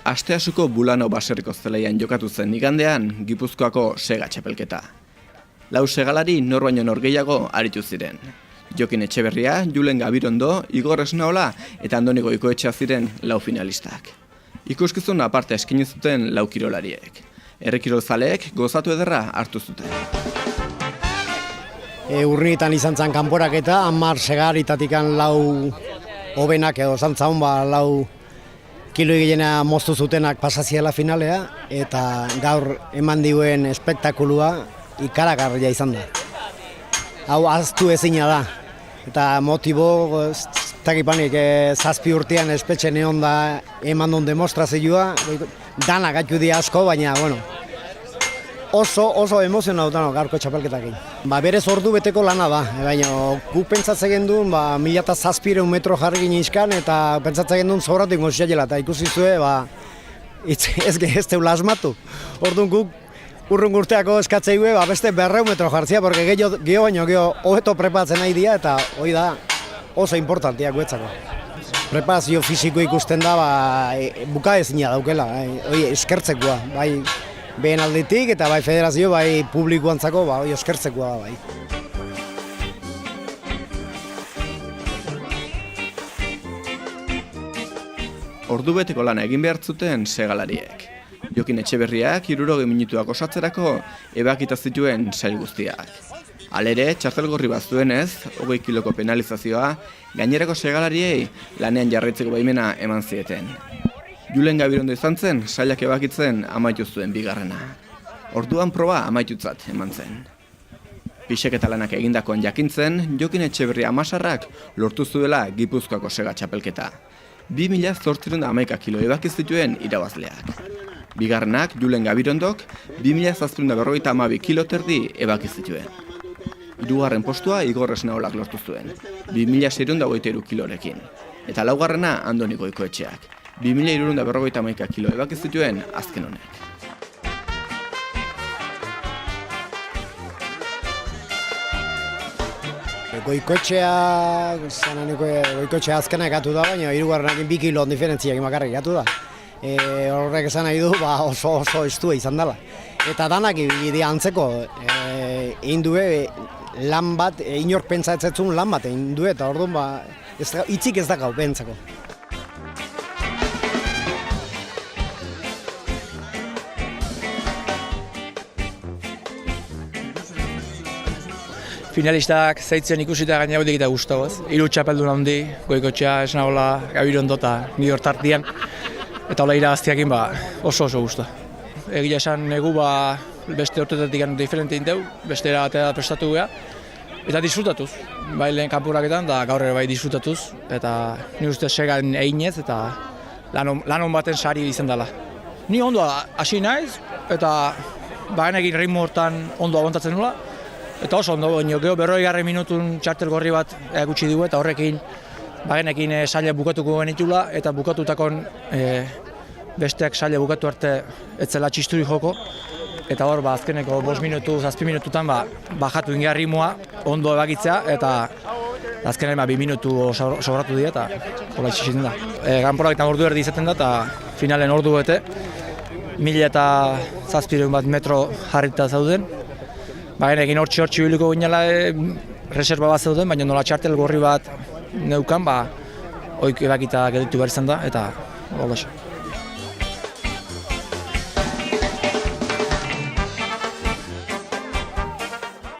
Asteasuko Bulano baserriko zelaian jokatu zen igandean Gipuzkoako sega txapelketa. Lau segalari nor baino nor gehiago aritu ziren. Jokin Etxeberria, Julen Gabirondo, Igor Esnaola eta Andoni Goikoetxea ziren lau finalistak. Ikuskizun aparte eskaini zuten lau kirolariek. Herrikirolzaleek gozatu ederra hartu zuten. Urnietan izan zen kanporaketa, 10 segaritatikan lau hobenak edo zantzaun lau kilo gehiena moztu zutenak pasaziela finalea, eta gaur eman diuen espektakulua ikaragarria izan da. Hau ahaztu ezina da, eta motibo, takipanik, 7 urtean espetxe neon da eman duen demostrazioa, dana gaitu di asko, baina, oso emozionautan gaurko txapelketakin. Berez ordu beteko lana da, baina guk pentsatzen gendun 1700 metro jarri ginizkan eta pentsatzen gendun zobratu ingo zialela, eta ikusi zue, ez teula asmatu. Orduan guk urrun urteako eskatzei beste 200 metro jartzia, porque geho baino hobeto prepatzen nahi dira, eta hori da oso importantia guetzako. Preparazio fisiko ikusten da, bukaezina daukela, eskertzekoa, bai. Behen aldetik eta bai federazio, bai publikoantzako, eskertzekoa da, bai. Ordubeteko lana egin behar zuten segalariek. Jokin Etxeberriak 60 minutuak osatzerako ebakita zituen sail guztiak. Halere, txartel gorri bat zuenez, 20 kiloko penalizazioa, gainerako segalariei lanean jarraitzeko baimena eman zieten. Julen Gabirondo izan zen, sailak ebakitzen amaitu zuen bigarrena. Orduan proba amaitutzat eman zen. Pisek eta lanak egindakoan jakintzen, Jokin Etxeberria Amasarrak lortu zuela Gipuzkoako sega txapelketa. 2811 kilo ebakiz zituen irabazleak. Bigarrenak, Julen Gabirondok, 2752 kilo terdi ebakiz zituen. Hirugarren postua Igor Esnaolak lortu zuen, 2623 kilorekin. Eta laugarrena Andoni Goikoetxeak. 2651 kilo ebakiz zituen azken honek. Goikoetxea azkena egatu da, baina hirugarrenakin 2 kilo diferentziak bakarrik egatu da. Horrek esan nahi du oso estua izan dela. Eta danak ibili antzeko egin due lan bat, inork pentsa etzetzun lan bat egin due, eta orduan hitzik ez da gau pentsako. Finalistak zaitzen ikusita gaina haudik eta guztagoz. 3 txapeldun handi, Goikoetxea, Esnaola, Gabirondo eta ni hor tartian. Eta hola irabaztiakin oso guzta. Egia esan egu beste urtetetik diferente indeu, beste erabatea prestatu geha. Eta disfrutatuz, bai lehen kanpuraketan, da gaur ere bai disfrutatuz. Eta ni uste segan eginez eta lan baten sari izan dela. Ni ondo hasi naiz, eta bagenekin ritmo hortan ondo abontatzen nula. Eta oso ondo, geho 40 minutun txartel gorri bat gutxi dugu, eta horrekin bagenekin saila bukatuko genitula, eta bukatutakon besteak saila bukatu arte etzela txisturi joko. Eta hor, azkeneko 5 minutu, 7 minututan bajatu ingar ritmoa, ondo ebakitzea, eta azkenen 2 minutu sobratu dira, eta hola itxizien da. Ganporaketan ordu erdi izaten da, eta finalen ordu bete, 1700 metro jarrita zauden. Bagenekin hortxe biliko ginela reserva bat zeuden, baina nola txartel gorri bat neukan, oik ebakita gelditu behar izan da, eta hola.